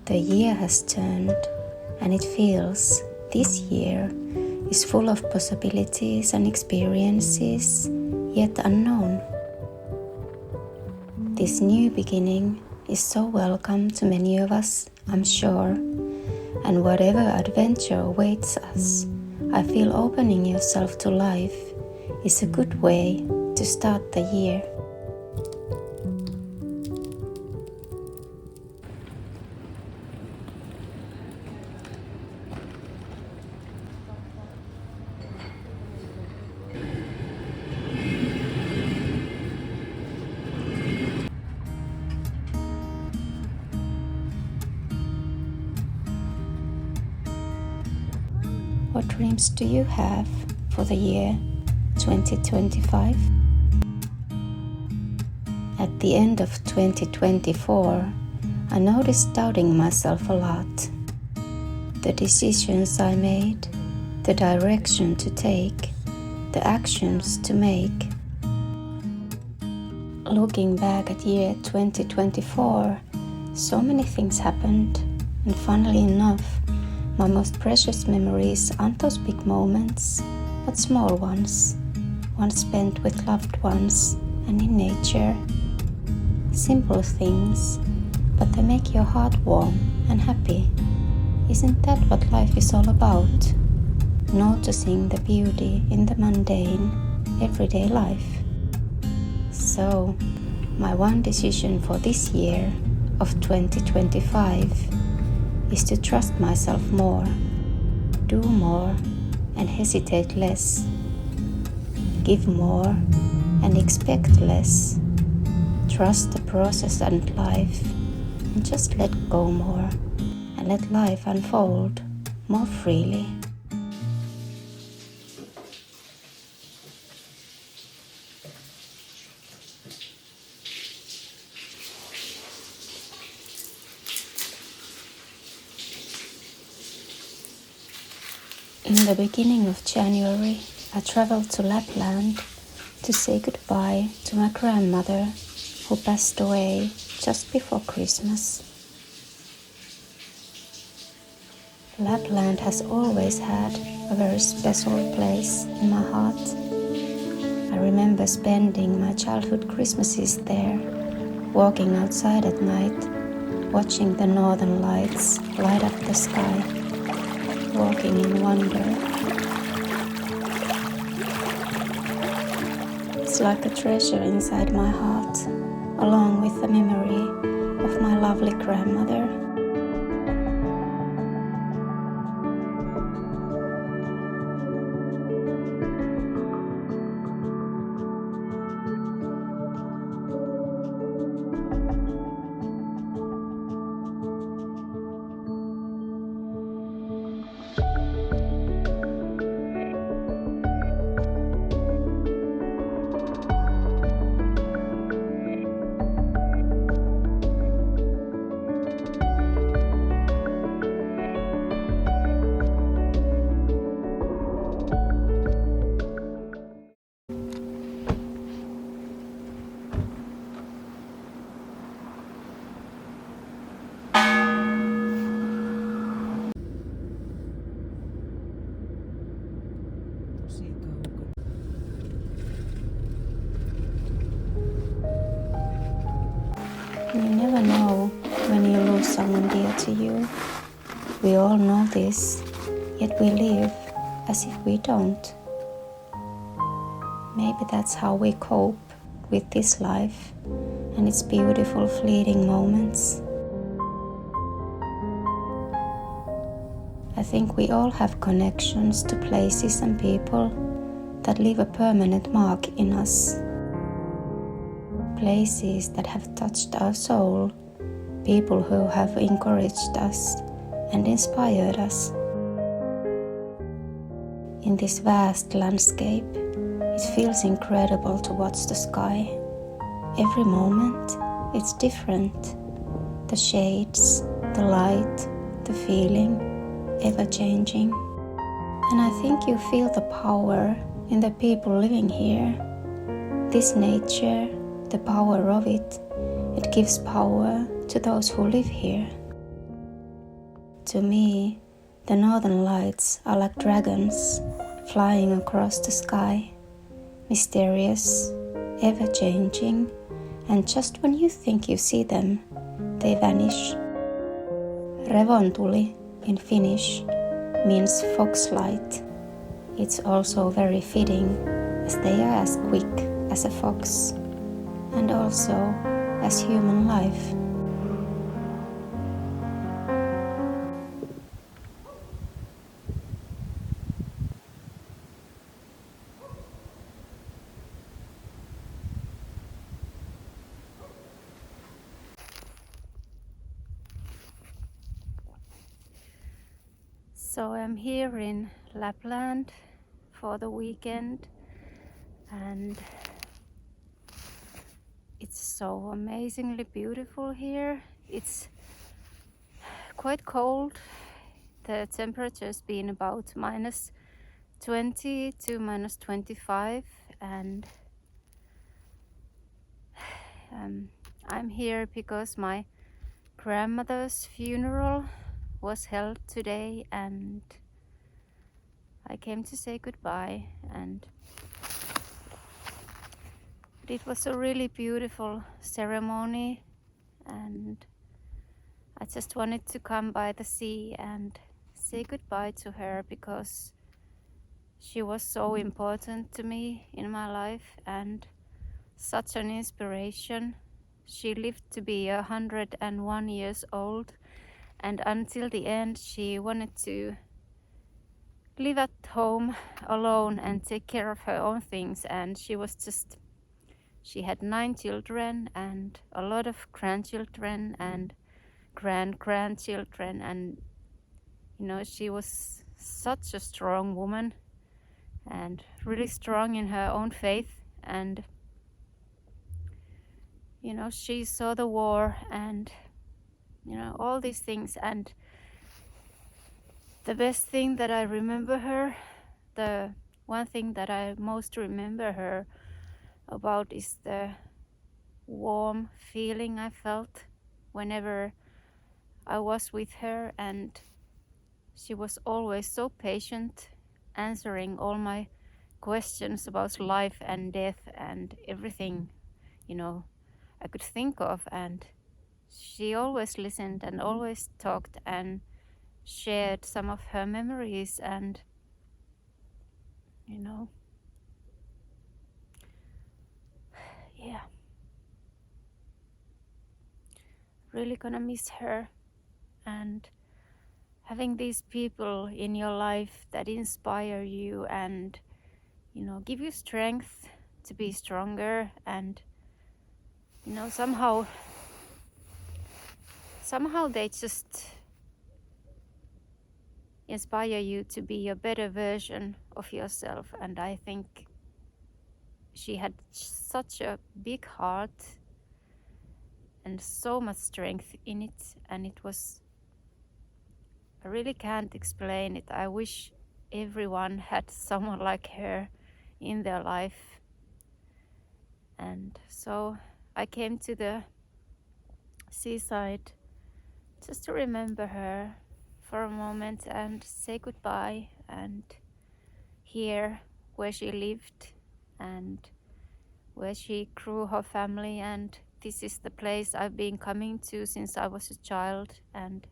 The year has turned, and it feels this year is full of possibilities and experiences yet unknown. This new beginning is so welcome to many of us, I'm sure, and whatever adventure awaits us, I feel opening yourself to life is a good way to start the year. What dreams do you have for the year 2025? At the end of 2024, I noticed doubting myself a lot. The decisions I made, the direction to take, the actions to make. Looking back at year 2024, so many things happened, and funnily enough, my most precious memories aren't those big moments, but small ones spent with loved ones and in nature. Simple things, but they make your heart warm and happy. Isn't that what life is all about? Noticing the beauty in the mundane, everyday life. So, my one decision for this year of 2025 is to trust myself more, do more and hesitate less, give more and expect less, trust the process and life, and just let go more and let life unfold more freely. In the beginning of January, I traveled to Lapland to say goodbye to my grandmother, who passed away just before Christmas. Lapland has always had a very special place in my heart. I remember spending my childhood Christmases there, walking outside at night, watching the northern lights light up the sky. Walking in wonder. It's like a treasure inside my heart, along with the memory of my lovely grandmother. You never know when you lose someone dear to you. We all know this, yet we live as if we don't. Maybe that's how we cope with this life and its beautiful fleeting moments. I think we all have connections to places and people that leave a permanent mark in us. Places that have touched our soul, people who have encouraged us and inspired us. In this vast landscape, It feels incredible to watch the sky. Every moment, it's different. The shades, the light, the feeling, ever changing. And I think you feel the power in the people living here. This nature, the power of it, it gives power to those who live here. To me, the northern lights are like dragons flying across the sky, mysterious, ever-changing, and just when you think you see them, they vanish. Revontuli in Finnish means foxlight. It's also very fitting as they are as quick as a fox and also as human life. So I'm here in Lapland for the weekend, and it's so amazingly beautiful here. It's quite cold. The temperature's been about -20 to -25, and I'm here because my grandmother's funeral was held today, and I came to say goodbye. And it was a really beautiful ceremony, and I just wanted to come by the sea and say goodbye to her because she was so important to me in my life and such an inspiration. She lived to be 101 years old, and until the end she wanted to live at home alone and take care of her own things. And she had 9 children and a lot of grandchildren and grandchildren, and she was such a strong woman and really strong in her own faith. And she saw the war and all these things. And the best thing that I remember her, the one thing that I most remember her about, is the warm feeling I felt whenever I was with her. And she was always so patient, answering all my questions about life and death and everything I could think of. And she always listened and always talked and shared some of her memories. And yeah, really gonna miss her. And having these people in your life that inspire you and give you strength to be stronger, and somehow they just inspire you to be a better version of yourself. And I think she had such a big heart and so much strength in it, and I really can't explain it. I wish everyone had someone like her in their life. And so I came to the seaside just to remember her for a moment and say goodbye, and hear where she lived and where she grew her family. And this is the place I've been coming to since I was a child. And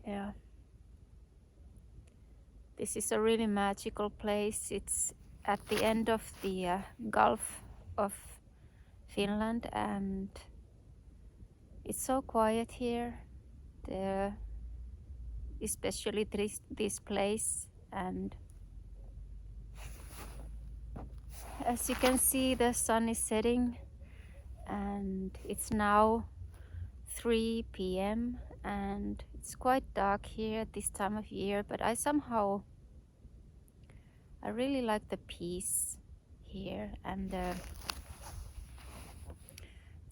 yeah, this is a really magical place. It's at the end of the Gulf of Finland, and it's so quiet here, especially this place. And as you can see, the sun is setting, and it's now 3 p.m. and it's quite dark here at this time of year. But I somehow I really like the peace here and the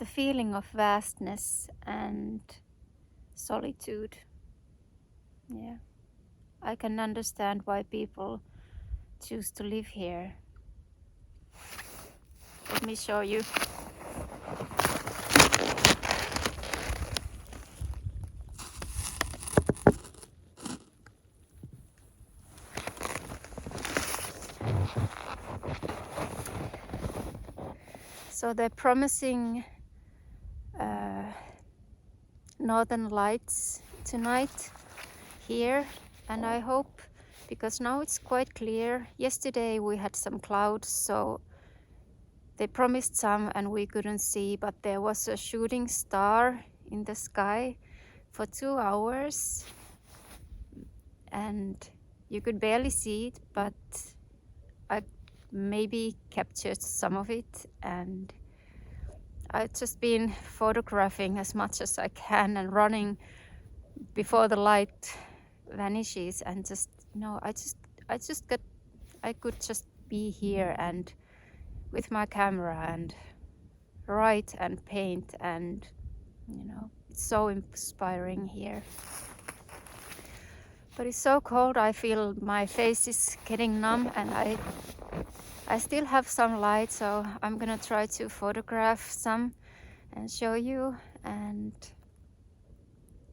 feeling of vastness and solitude. Yeah, I can understand why people choose to live here. Let me show you. So they're promising northern lights tonight here, and I hope, because now it's quite clear. Yesterday we had some clouds, so they promised some and we couldn't see, but there was a shooting star in the sky for 2 hours and you could barely see it, but I maybe captured some of it, and I've just been photographing as much as I can and running before the light vanishes, and just, you know, I could just be here and with my camera and write and paint, and you know, it's so inspiring here. But it's so cold, I feel my face is getting numb, and I still have some light, so I'm gonna try to photograph some and show you. And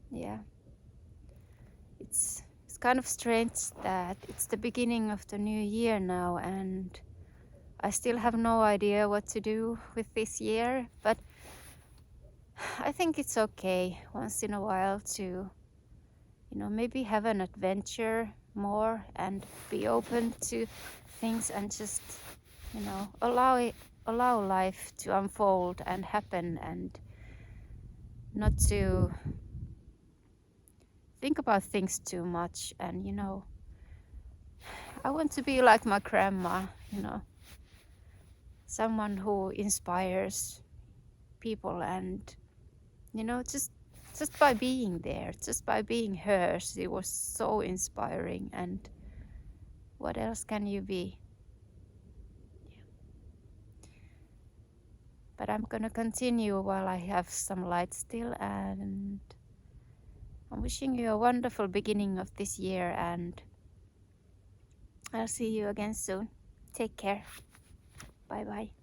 yeah, it's kind of strange that it's the beginning of the new year now, and I still have no idea what to do with this year, but I think it's okay once in a while to, you know, maybe have an adventure more and be open to things and just, you know, allow life to unfold and happen, and not to think about things too much. And you know, I want to be like my grandma, you know, someone who inspires people, and you know, just by being there, just by being her, she was so inspiring. And what else can you be? Yeah. But I'm gonna continue while I have some light still, and I'm wishing you a wonderful beginning of this year, and I'll see you again soon. Take care. Bye bye.